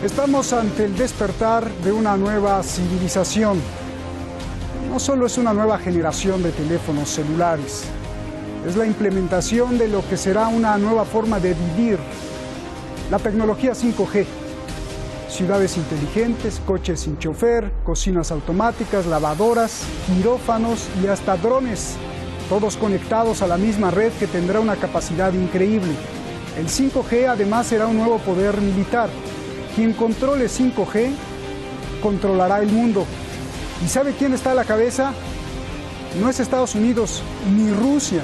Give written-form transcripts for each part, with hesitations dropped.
Estamos ante el despertar de una nueva civilización. No solo es una nueva generación de teléfonos celulares, es la implementación de lo que será una nueva forma de vivir. La tecnología 5G. Ciudades inteligentes, coches sin chofer, cocinas automáticas, lavadoras, quirófanos y hasta drones. Todos conectados a la misma red que tendrá una capacidad increíble. El 5G además será un nuevo poder militar. Quien controle 5G controlará el mundo. ¿Y sabe quién está a la cabeza? No es Estados Unidos ni Rusia.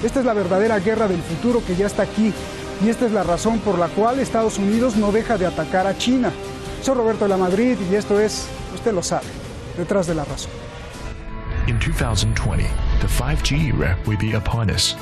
Esta es la verdadera guerra del futuro que ya está aquí. Y esta es la razón por la cual Estados Unidos no deja de atacar a China. Soy Roberto de la Madrid y esto es, usted lo sabe, Detrás de la Razón. In 2020, the 5G era will be upon us.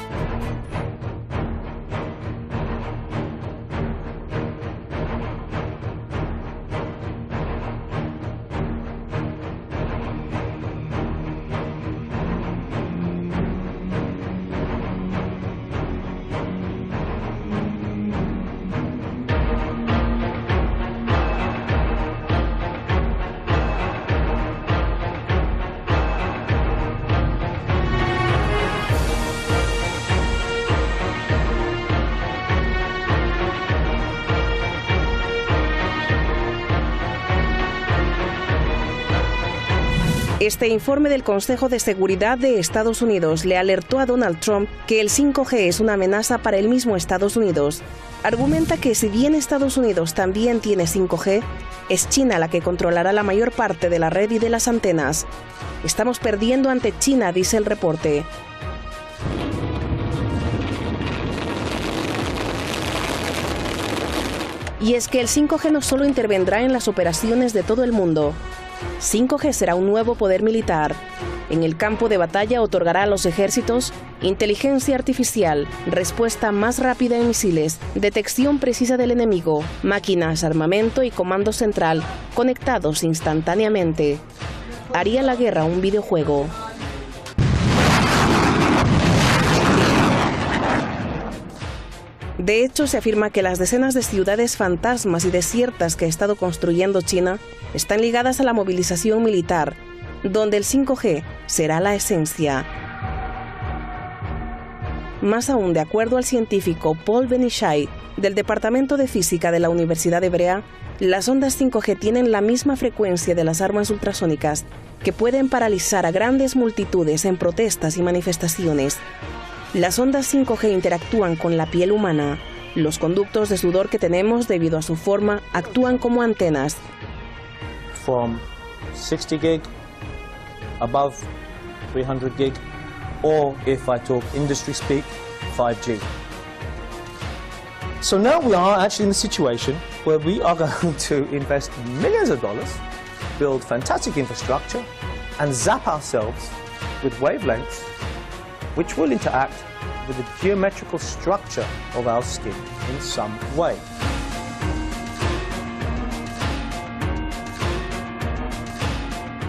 Este informe del Consejo de Seguridad de Estados Unidos le alertó a Donald Trump que el 5G es una amenaza para el mismo Estados Unidos. Argumenta que si bien Estados Unidos también tiene 5G, es China la que controlará la mayor parte de la red y de las antenas. Estamos perdiendo ante China, dice el reporte. Y es que el 5G no solo intervendrá en las operaciones de todo el mundo. 5G será un nuevo poder militar. En el campo de batalla otorgará a los ejércitos inteligencia artificial, respuesta más rápida en misiles, detección precisa del enemigo, máquinas, armamento y comando central conectados instantáneamente. Haría la guerra un videojuego. De hecho, se afirma que las decenas de ciudades fantasmas y desiertas que ha estado construyendo China están ligadas a la movilización militar, donde el 5G será la esencia. Más aún, de acuerdo al científico Paul Benishai, del Departamento de Física de la Universidad Hebrea, las ondas 5G tienen la misma frecuencia de las armas ultrasónicas, que pueden paralizar a grandes multitudes en protestas y manifestaciones. Las ondas 5G interactúan con la piel humana. Los conductos de sudor que tenemos, debido a su forma, actúan como antenas. From 60 gig, above 300 gig, or if I talk industry speak, 5G. So now we are actually in the situation where we are going to invest millions of dollars, build fantastic infrastructure, and zap ourselves with wavelengths which will interact with the geometrical structure of our skin in some way.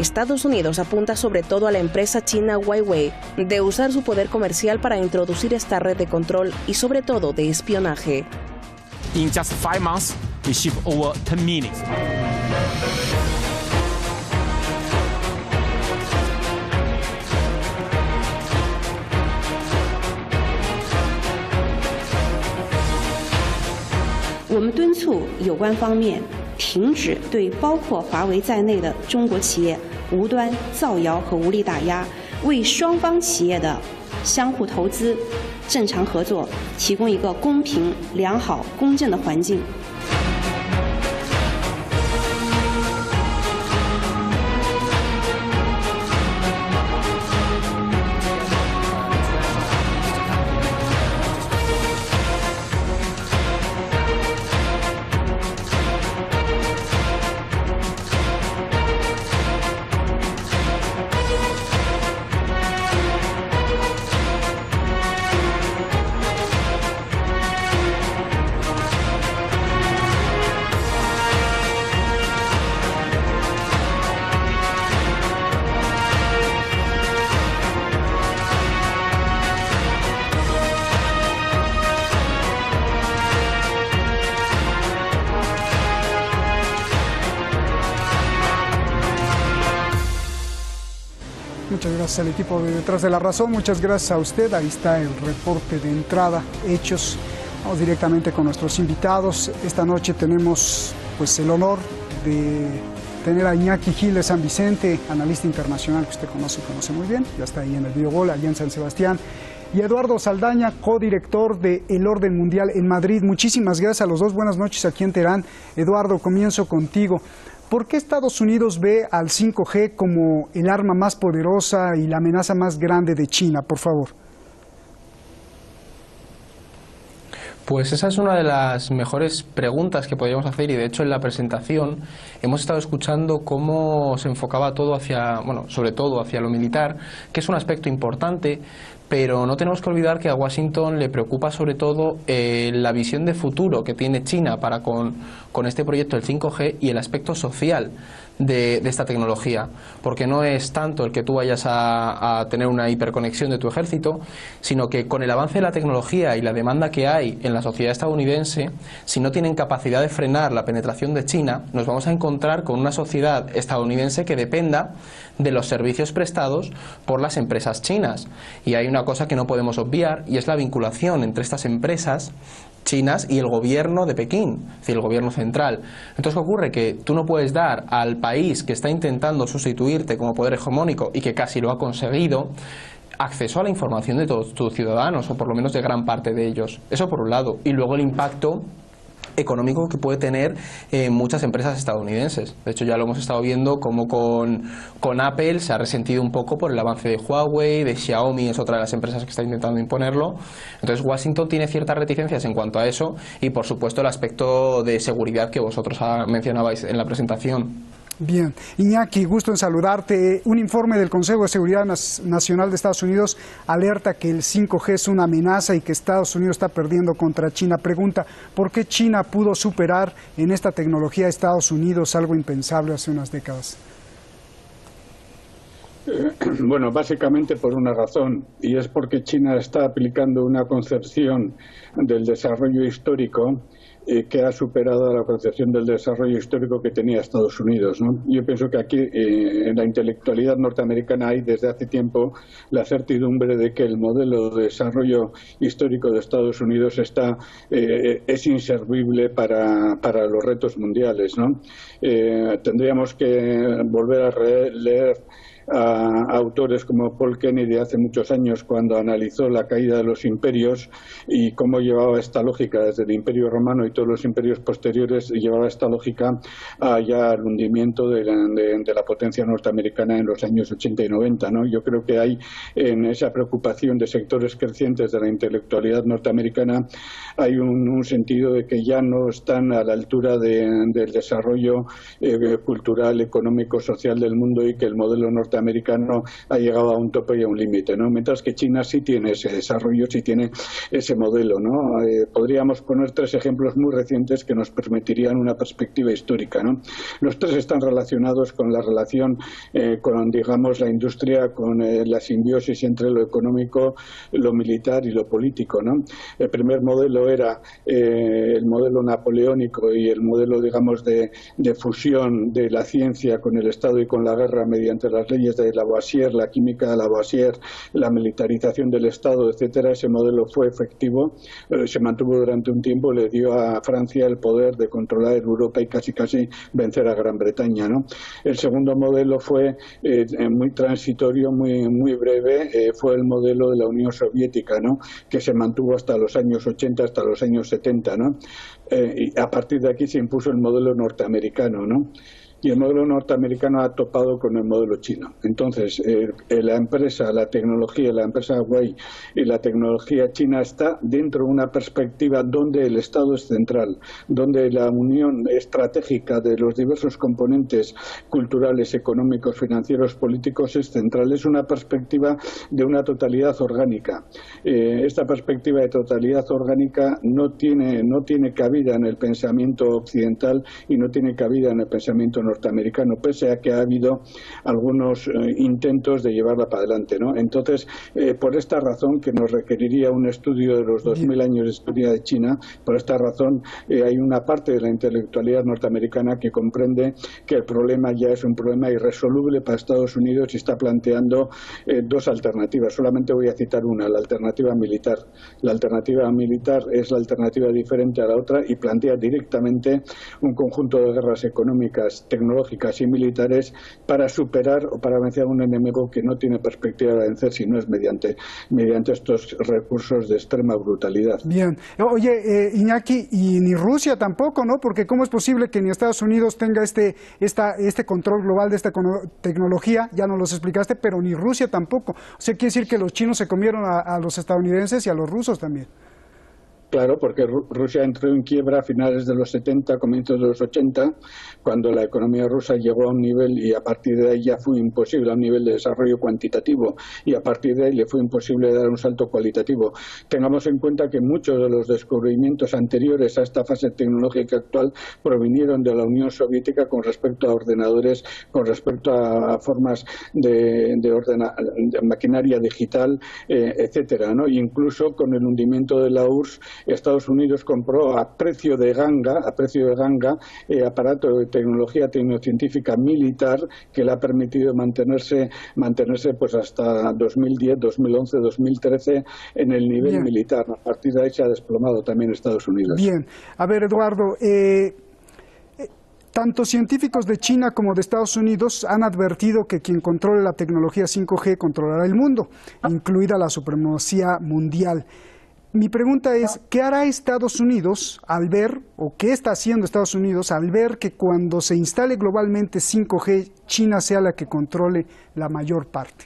Estados Unidos apunta sobre todo a la empresa china Huawei de usar su poder comercial para introducir esta red de control y sobre todo de espionaje. In just 5 months, we ship over 10 million.我们敦促有关方面停止对包括华为在内的中国企业无端造谣和无理打压，为双方企业的相互投资、正常合作提供一个公平、良好、公正的环境。Muchas gracias al equipo de Detrás de la Razón, muchas gracias a usted. Ahí está el reporte de entrada, hechos. Vamos directamente con nuestros invitados. Esta noche tenemos pues el honor de tener a Iñaki Gil de San Vicente, analista internacional que usted conoce muy bien, ya está ahí en el Videogol, allá en San Sebastián. Y Eduardo Saldaña, codirector de El Orden Mundial en Madrid. Muchísimas gracias a los dos, buenas noches aquí en Teherán. Eduardo, comienzo contigo. ¿Por qué Estados Unidos ve al 5G como el arma más poderosa y la amenaza más grande de China, por favor? Pues esa es una de las mejores preguntas que podríamos hacer, y de hecho en la presentación hemos estado escuchando cómo se enfocaba todo hacia, bueno, sobre todo hacia lo militar, que es un aspecto importante, pero no tenemos que olvidar que a Washington le preocupa sobre todo la visión de futuro que tiene China para con este proyecto del 5G y el aspecto social de esta tecnología, porque no es tanto el que tú vayas a tener una hiperconexión de tu ejército, sino que con el avance de la tecnología y la demanda que hay en la sociedad estadounidense, si no tienen capacidad de frenar la penetración de China, nos vamos a encontrar con una sociedad estadounidense que dependa de los servicios prestados por las empresas chinas. Y hay una cosa que no podemos obviar, y es la vinculación entre estas empresas chinas y el gobierno de Pekín, es decir, el gobierno central. Entonces, ¿qué ocurre? Que tú no puedes dar al país que está intentando sustituirte como poder hegemónico y que casi lo ha conseguido, acceso a la información de todos tus ciudadanos, o por lo menos de gran parte de ellos. Eso por un lado. Y luego el impacto económico que puede tener muchas empresas estadounidenses. De hecho, ya lo hemos estado viendo como con Apple se ha resentido un poco por el avance de Huawei, de Xiaomi es otra de las empresas que está intentando imponerlo. Entonces Washington tiene ciertas reticencias en cuanto a eso, y por supuesto el aspecto de seguridad que vosotros mencionabais en la presentación. Bien, Iñaki, gusto en saludarte. Un informe del Consejo de Seguridad Nacional de Estados Unidos alerta que el 5G es una amenaza y que Estados Unidos está perdiendo contra China. Pregunta, ¿por qué China pudo superar en esta tecnología a Estados Unidos, algo impensable hace unas décadas? Bueno, básicamente por una razón, y es porque China está aplicando una concepción del desarrollo histórico que ha superado la concepción del desarrollo histórico que tenía Estados Unidos, ¿no? Yo pienso que aquí en la intelectualidad norteamericana hay desde hace tiempo la certidumbre de que el modelo de desarrollo histórico de Estados Unidos es inservible para los retos mundiales, ¿no? Tendríamos que volver a leer a autores como Paul Kennedy hace muchos años, cuando analizó la caída de los imperios y cómo llevaba esta lógica desde el Imperio Romano y todos los imperios posteriores, llevaba esta lógica ya al hundimiento de la potencia norteamericana en los años 80 y 90, ¿no? Yo creo que hay en esa preocupación de sectores crecientes de la intelectualidad norteamericana hay un sentido de que ya no están a la altura del desarrollo cultural, económico, social del mundo, y que el modelo norteamericano ha llegado a un tope y a un límite, ¿no? Mientras que China sí tiene ese desarrollo, sí tiene ese modelo, ¿no? Podríamos poner tres ejemplos muy recientes que nos permitirían una perspectiva histórica, ¿no? Los tres están relacionados con la relación con, digamos, la industria, con la simbiosis entre lo económico, lo militar y lo político, ¿no? El primer modelo era el modelo napoleónico y el modelo, digamos, de fusión de la ciencia con el Estado y con la guerra mediante las leyes de Lavoisier, la química de Lavoisier, la militarización del Estado, etcétera. Ese modelo fue efectivo, se mantuvo durante un tiempo, le dio a Francia el poder de controlar Europa y casi vencer a Gran Bretaña, ¿no? El segundo modelo fue muy transitorio, muy breve, fue el modelo de la Unión Soviética, ¿no? Que se mantuvo hasta los años 80, hasta los años 70, ¿no? Y a partir de aquí se impuso el modelo norteamericano, ¿no? Y el modelo norteamericano ha topado con el modelo chino. Entonces, la empresa, la tecnología, la empresa Huawei y la tecnología china está dentro de una perspectiva donde el Estado es central, donde la unión estratégica de los diversos componentes culturales, económicos, financieros, políticos es central. Es una perspectiva de una totalidad orgánica. Esta perspectiva de totalidad orgánica no tiene cabida en el pensamiento occidental y no tiene cabida en el pensamiento norteamericano, pese a que ha habido algunos intentos de llevarla para adelante, ¿no? Entonces, por esta razón, que nos requeriría un estudio de los 2000 años de historia de China, por esta razón hay una parte de la intelectualidad norteamericana que comprende que el problema ya es un problema irresoluble para Estados Unidos y está planteando dos alternativas. Solamente voy a citar una, la alternativa militar. La alternativa militar es la alternativa diferente a la otra y plantea directamente un conjunto de guerras económicas, tecnológicas y militares para superar o para vencer a un enemigo que no tiene perspectiva de vencer si no es mediante estos recursos de extrema brutalidad. Bien. Oye, Iñaki, y ni Rusia tampoco, ¿no? Porque ¿cómo es posible que ni Estados Unidos tenga este control global de esta tecnología? Ya nos los explicaste, pero ni Rusia tampoco. O sea, quiere decir que los chinos se comieron a los estadounidenses y a los rusos también. Claro, porque Rusia entró en quiebra a finales de los 70, comienzos de los 80, cuando la economía rusa llegó a un nivel y a partir de ahí ya fue imposible, a un nivel de desarrollo cuantitativo, y a partir de ahí le fue imposible dar un salto cualitativo. Tengamos en cuenta que muchos de los descubrimientos anteriores a esta fase tecnológica actual provinieron de la Unión Soviética con respecto a ordenadores, con respecto a formas de maquinaria digital, etcétera, ¿no? Incluso con el hundimiento de la URSS, Estados Unidos compró a precio de ganga aparato de tecnología tecnocientífica militar que le ha permitido mantenerse pues hasta 2010, 2011, 2013 en el nivel Bien. militar. A partir de ahí se ha desplomado también Estados Unidos. Bien. A ver, Eduardo, tanto científicos de China como de Estados Unidos han advertido que quien controle la tecnología 5G controlará el mundo, incluida la supremacía mundial. Mi pregunta es, ¿qué hará Estados Unidos al ver, o qué está haciendo Estados Unidos al ver que cuando se instale globalmente 5G, China sea la que controle la mayor parte?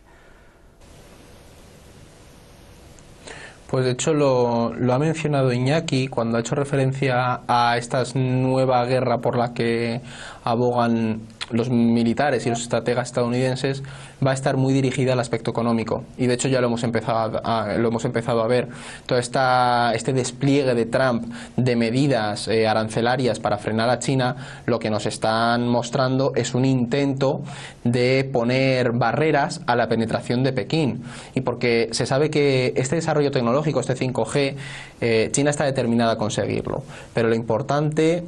Pues de hecho lo ha mencionado Iñaki cuando ha hecho referencia a esta nueva guerra por la que abogan los militares y los estrategas estadounidenses. Va a estar muy dirigida al aspecto económico y de hecho ya lo hemos empezado a ver. Todo este despliegue de Trump de medidas arancelarias para frenar a China, lo que nos están mostrando es un intento de poner barreras a la penetración de Pekín, y porque se sabe que este desarrollo tecnológico, este 5G, China está determinada a conseguirlo, pero lo importante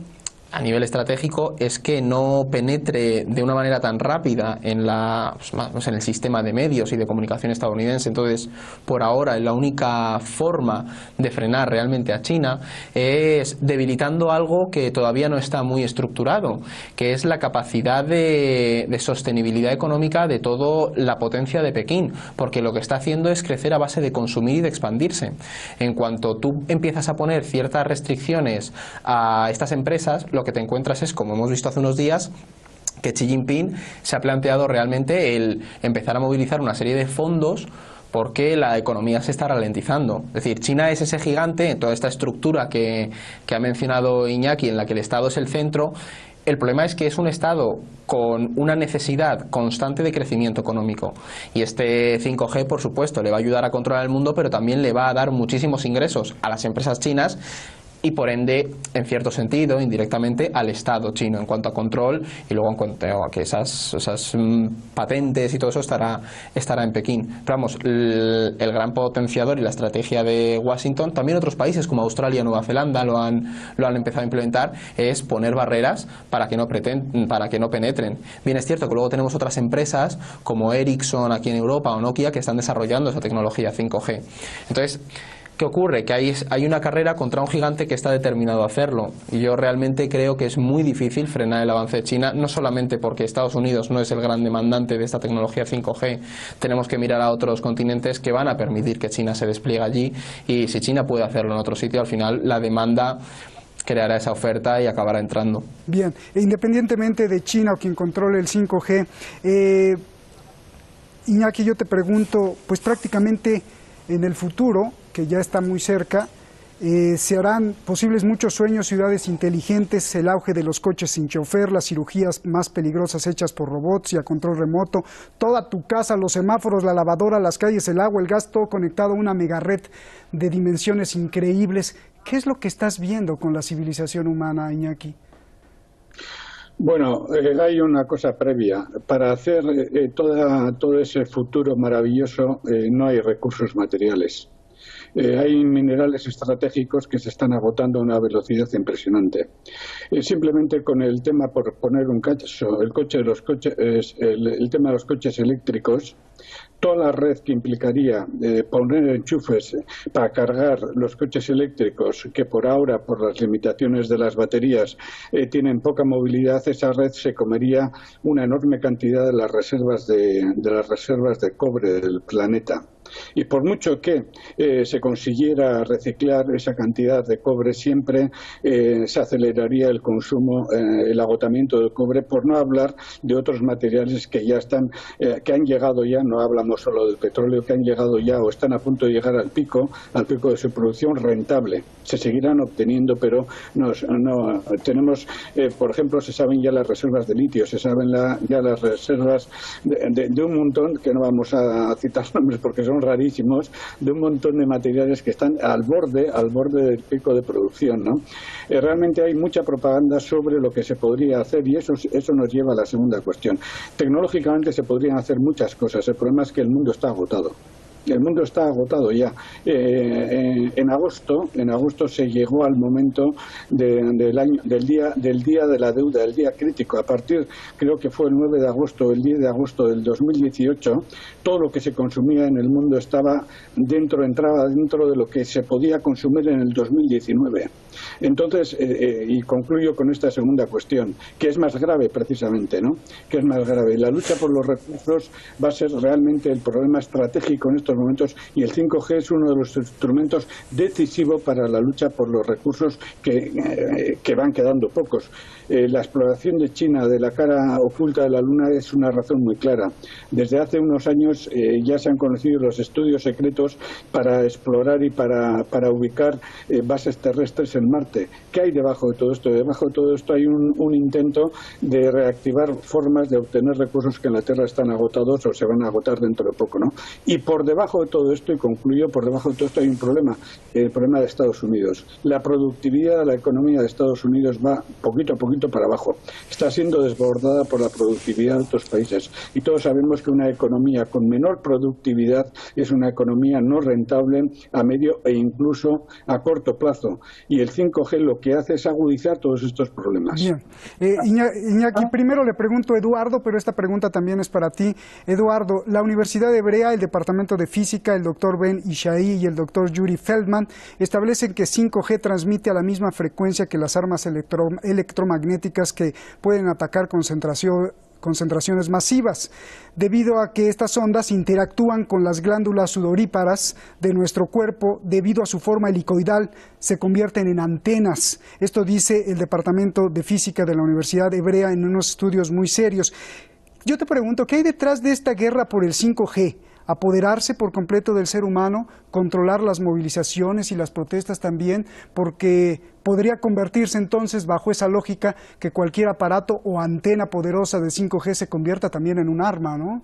a nivel estratégico es que no penetre de una manera tan rápida en el sistema de medios y de comunicación estadounidense. Entonces, por ahora, la única forma de frenar realmente a China es debilitando algo que todavía no está muy estructurado, que es la capacidad de sostenibilidad económica de toda la potencia de Pekín, porque lo que está haciendo es crecer a base de consumir y de expandirse. En cuanto tú empiezas a poner ciertas restricciones a estas empresas, lo que te encuentras es, como hemos visto hace unos días, que Xi Jinping se ha planteado realmente el empezar a movilizar una serie de fondos porque la economía se está ralentizando. Es decir, China es ese gigante en toda esta estructura que ha mencionado Iñaki, en la que el Estado es el centro. El problema es que es un Estado con una necesidad constante de crecimiento económico, y este 5G, por supuesto, le va a ayudar a controlar el mundo, pero también le va a dar muchísimos ingresos a las empresas chinas y por ende, en cierto sentido, indirectamente, al Estado chino en cuanto a control, y luego en cuanto a que esas patentes y todo eso estará en Pekín. Pero vamos, el gran potenciador y la estrategia de Washington, también otros países como Australia y Nueva Zelanda lo han empezado a implementar, es poner barreras para que no penetren. Bien, es cierto que luego tenemos otras empresas como Ericsson aquí en Europa o Nokia que están desarrollando esa tecnología 5G. Entonces, ¿qué ocurre? Que hay una carrera contra un gigante que está determinado a hacerlo, y yo realmente creo que es muy difícil frenar el avance de China, no solamente porque Estados Unidos no es el gran demandante de esta tecnología 5G, tenemos que mirar a otros continentes que van a permitir que China se despliegue allí, y si China puede hacerlo en otro sitio, al final la demanda creará esa oferta y acabará entrando. Bien, independientemente de China o quien controle el 5G, Iñaki, yo te pregunto, pues prácticamente en el futuro, que ya está muy cerca, se harán posibles muchos sueños, ciudades inteligentes, el auge de los coches sin chofer, las cirugías más peligrosas hechas por robots y a control remoto, toda tu casa, los semáforos, la lavadora, las calles, el agua, el gas, todo conectado a una megared de dimensiones increíbles. ¿Qué es lo que estás viendo con la civilización humana, Iñaki? Bueno, hay una cosa previa. Para hacer todo ese futuro maravilloso no hay recursos materiales. Hay minerales estratégicos que se están agotando a una velocidad impresionante. Simplemente con el tema, por poner un caso, el tema de los coches eléctricos, toda la red que implicaría poner enchufes para cargar los coches eléctricos, que por ahora, por las limitaciones de las baterías, tienen poca movilidad, esa red se comería una enorme cantidad de las reservas de cobre del planeta. Y por mucho que se consiguiera reciclar esa cantidad de cobre, siempre se aceleraría el consumo, el agotamiento del cobre, por no hablar de otros materiales que ya están, que han llegado ya, no hablamos solo del petróleo, que han llegado ya o están a punto de llegar al pico de su producción rentable. Se seguirán obteniendo, pero no tenemos, por ejemplo, se saben ya las reservas de litio, se saben ya las reservas de un montón, que no vamos a citar nombres porque son rarísimos, de un montón de materiales que están al borde del pico de producción, ¿no? Realmente hay mucha propaganda sobre lo que se podría hacer, y eso nos lleva a la segunda cuestión. Tecnológicamente se podrían hacer muchas cosas, el problema es que el mundo está agotado. El mundo está agotado ya. En agosto se llegó al momento del día de la deuda, el día crítico. A partir, creo que fue el 9 de agosto, el 10 de agosto del 2018, todo lo que se consumía en el mundo entraba dentro de lo que se podía consumir en el 2019. Entonces, y concluyo con esta segunda cuestión, que es más grave precisamente, ¿no? Que es más grave. La lucha por los recursos va a ser realmente el problema estratégico en estos momentos, y el 5G es uno de los instrumentos decisivos para la lucha por los recursos que van quedando pocos. La exploración de China de la cara oculta de la Luna es una razón muy clara. Desde hace unos años ya se han conocido los estudios secretos para explorar y para ubicar bases terrestres en Marte. ¿Qué hay debajo de todo esto? Debajo de todo esto hay un intento de reactivar formas de obtener recursos que en la Tierra están agotados o se van a agotar dentro de poco, ¿no? Y por debajo de todo esto, y concluyo, por debajo de todo esto hay un problema, el problema de Estados Unidos. La productividad de la economía de Estados Unidos va poquito a poquito para abajo. Está siendo desbordada por la productividad de otros países. Y todos sabemos que una economía con menor productividad es una economía no rentable a medio e incluso a corto plazo. Y el 5G lo que hace es agudizar todos estos problemas. Bien. Iñaki, primero le pregunto a Eduardo, pero esta pregunta también es para ti. Eduardo, la Universidad Hebrea, el Departamento de Física, el doctor Ben Ishai y el doctor Yuri Feldman establecen que 5G transmite a la misma frecuencia que las armas electromagnéticas que pueden atacar concentraciones masivas, debido a que estas ondas interactúan con las glándulas sudoríparas de nuestro cuerpo. Debido a su forma helicoidal, se convierten en antenas. Esto dice el Departamento de Física de la Universidad Hebrea en unos estudios muy serios. Yo te pregunto, ¿qué hay detrás de esta guerra por el 5G? Apoderarse por completo del ser humano, controlar las movilizaciones y las protestas también, porque podría convertirse entonces, bajo esa lógica, que cualquier aparato o antena poderosa de 5G se convierta también en un arma, ¿no?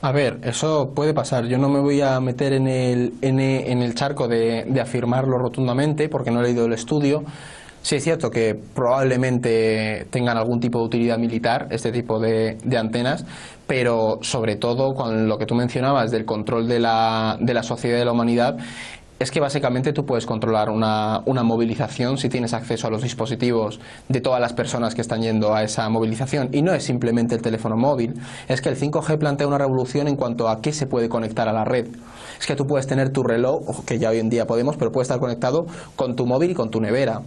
A ver, eso puede pasar. Yo no me voy a meter en el charco de afirmarlo rotundamente, porque no he leído el estudio. Sí es cierto que probablemente tengan algún tipo de utilidad militar este tipo de antenas, pero sobre todo con lo que tú mencionabas del control de la sociedad y de la humanidad, es que básicamente tú puedes controlar una movilización si tienes acceso a los dispositivos de todas las personas que están yendo a esa movilización. Y no es simplemente el teléfono móvil, es que el 5G plantea una revolución en cuanto a qué se puede conectar a la red. Es que tú puedes tener tu reloj, que ya hoy en día podemos, pero puede estar conectado con tu móvil y con tu nevera.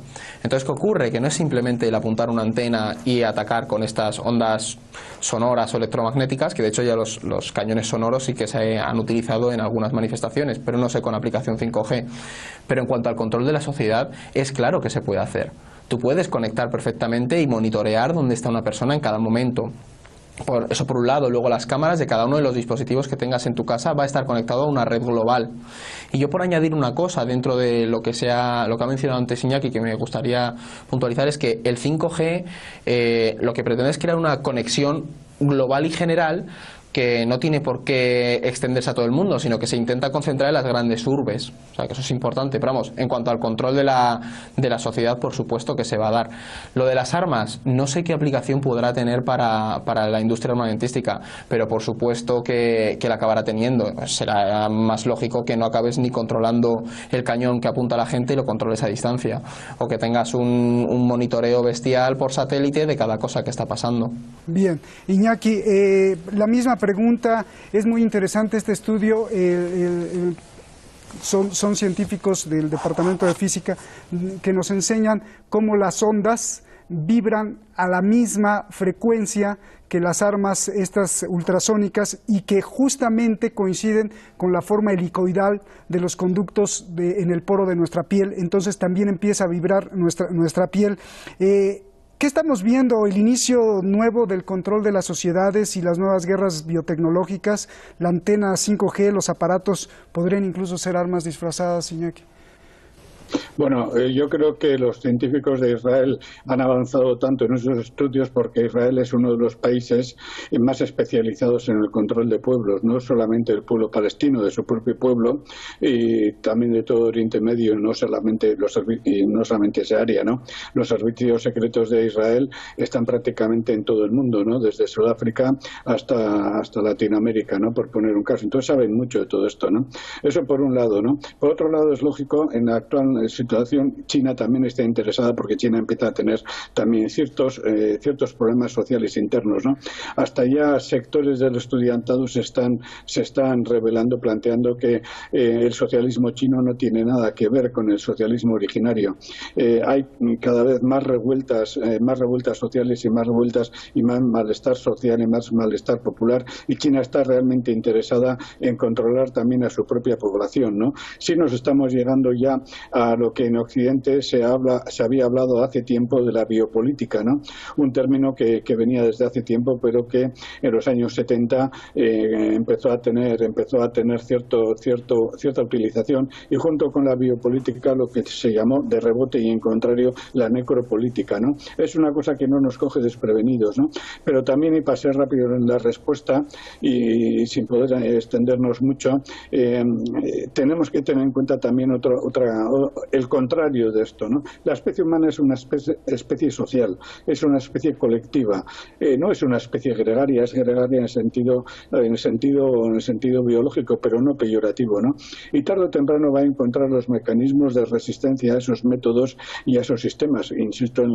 Entonces, ¿qué ocurre? Que no es simplemente el apuntar una antena y atacar con estas ondas sonoras o electromagnéticas, que de hecho ya los cañones sonoros sí que se han utilizado en algunas manifestaciones, pero no sé con aplicación 5G. Pero en cuanto al control de la sociedad, es claro que se puede hacer. Tú puedes conectar perfectamente y monitorear dónde está una persona en cada momento. Eso por un lado. Luego las cámaras de cada uno de los dispositivos que tengas en tu casa va a estar conectado a una red global. Y yo, por añadir una cosa dentro de lo que ha mencionado antes Iñaki, que me gustaría puntualizar, es que el 5G lo que pretende es crear una conexión global y general que no tiene por qué extenderse a todo el mundo, sino que se intenta concentrar en las grandes urbes. O sea, que eso es importante. Pero vamos, en cuanto al control de la sociedad, por supuesto que se va a dar. Lo de las armas, no sé qué aplicación podrá tener para la industria armamentística, pero por supuesto que la acabará teniendo. Será más lógico que no acabes ni controlando el cañón que apunta a la gente y lo controles a distancia, o que tengas un monitoreo bestial por satélite de cada cosa que está pasando. Bien, Iñaki, la misma pregunta, es muy interesante este estudio, son científicos del Departamento de Física que nos enseñan cómo las ondas vibran a la misma frecuencia que las armas estas ultrasónicas y que justamente coinciden con la forma helicoidal de los conductos en el poro de nuestra piel, entonces también empieza a vibrar nuestra piel. ¿Qué estamos viendo? El inicio nuevo del control de las sociedades y las nuevas guerras biotecnológicas, la antena 5G, los aparatos podrían incluso ser armas disfrazadas, Iñaki. Bueno, yo creo que los científicos de Israel han avanzado tanto en esos estudios porque Israel es uno de los países más especializados en el control de pueblos, no solamente del pueblo palestino, de su propio pueblo, y también de todo Oriente Medio, no solamente esa área, ¿no? Los servicios secretos de Israel están prácticamente en todo el mundo, ¿no? Desde Sudáfrica hasta Latinoamérica, ¿no? Por poner un caso. Entonces saben mucho de todo esto, ¿no? Eso por un lado, ¿no? Por otro lado, es lógico, en la actual situación, China también está interesada porque China empieza a tener también ciertos problemas sociales internos, ¿no? Hasta ya sectores del estudiantado se están revelando, planteando que el socialismo chino no tiene nada que ver con el socialismo originario. Hay cada vez más revueltas sociales y más malestar social y más malestar popular, y China está realmente interesada en controlar también a su propia población, ¿no? Si nos estamos llegando ya a lo que en Occidente se había hablado hace tiempo de la biopolítica, ¿no? Un término que venía desde hace tiempo, pero que en los años 70 empezó a tener cierta utilización, y junto con la biopolítica lo que se llamó de rebote y en contrario la necropolítica, ¿no? Es una cosa que no nos coge desprevenidos, ¿no? Pero también, y para ser rápido en la respuesta y sin poder extendernos mucho, tenemos que tener en cuenta también el contrario de esto, ¿no? La especie humana es una especie social, es una especie colectiva, no es una especie gregaria, es gregaria en el sentido biológico, pero no peyorativo, ¿no? Y tarde o temprano va a encontrar los mecanismos de resistencia a esos métodos y a esos sistemas. Insisto, en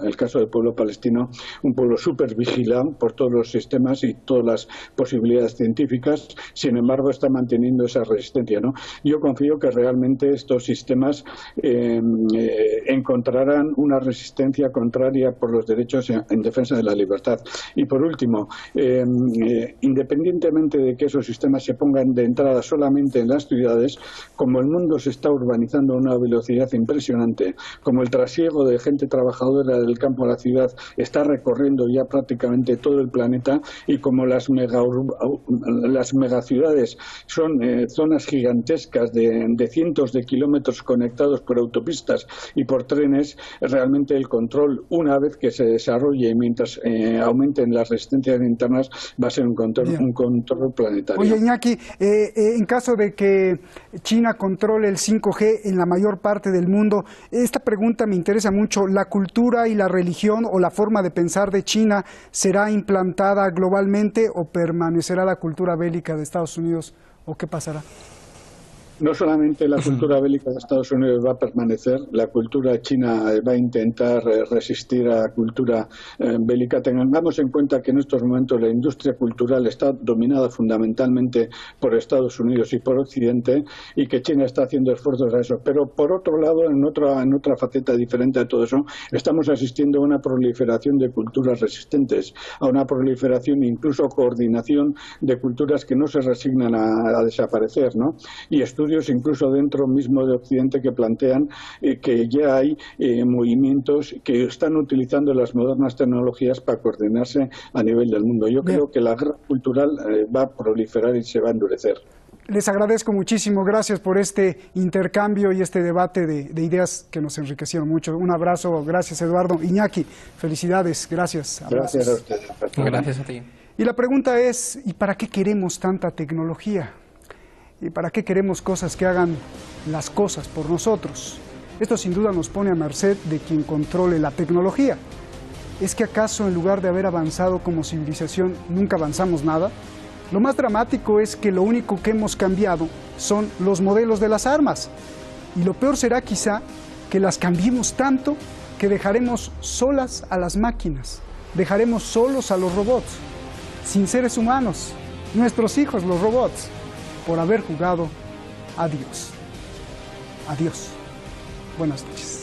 el caso del pueblo palestino, un pueblo súper vigilado por todos los sistemas y todas las posibilidades científicas, sin embargo está manteniendo esa resistencia, ¿no? Yo confío que realmente estos sistemas encontrarán una resistencia contraria por los derechos en defensa de la libertad. Y por último, independientemente de que esos sistemas se pongan de entrada solamente en las ciudades, como el mundo se está urbanizando a una velocidad impresionante, como el trasiego de gente trabajadora del campo a la ciudad está recorriendo ya prácticamente todo el planeta, y como las megaciudades son zonas gigantescas de cientos de kilómetros conectados por autopistas y por trenes, realmente el control, una vez que se desarrolle y mientras aumenten las resistencias internas, va a ser un control planetario. Oye, Iñaki, en caso de que China controle el 5G en la mayor parte del mundo, esta pregunta me interesa mucho. ¿La cultura y la religión o la forma de pensar de China será implantada globalmente o permanecerá la cultura bélica de Estados Unidos, o qué pasará? No solamente la cultura bélica de Estados Unidos va a permanecer, la cultura china va a intentar resistir a la cultura bélica. Tengamos en cuenta que en estos momentos la industria cultural está dominada fundamentalmente por Estados Unidos y por Occidente, y que China está haciendo esfuerzos a eso. Pero por otro lado, en otra faceta diferente a todo eso, estamos asistiendo a una proliferación de culturas resistentes, a una proliferación e incluso coordinación de culturas que no se resignan a desaparecer, ¿no? Y estudios incluso dentro mismo de Occidente que plantean que ya hay movimientos que están utilizando las modernas tecnologías para coordinarse a nivel del mundo. Yo creo que la guerra cultural va a proliferar y se va a endurecer. Les agradezco muchísimo, gracias por este intercambio y este debate de ideas que nos enriquecieron mucho. Un abrazo, gracias Eduardo. Iñaki, felicidades, gracias. Gracias a ustedes. Gracias a ti. Y la pregunta es, ¿y para qué queremos tanta tecnología? ¿Y para qué queremos cosas que hagan las cosas por nosotros? Esto sin duda nos pone a merced de quien controle la tecnología. ¿Es que acaso en lugar de haber avanzado como civilización nunca avanzamos nada? Lo más dramático es que lo único que hemos cambiado son los modelos de las armas. Y lo peor será quizá que las cambiemos tanto que dejaremos solas a las máquinas, dejaremos solos a los robots, sin seres humanos, nuestros hijos los robots, por haber jugado a Dios. Adiós. Buenas noches.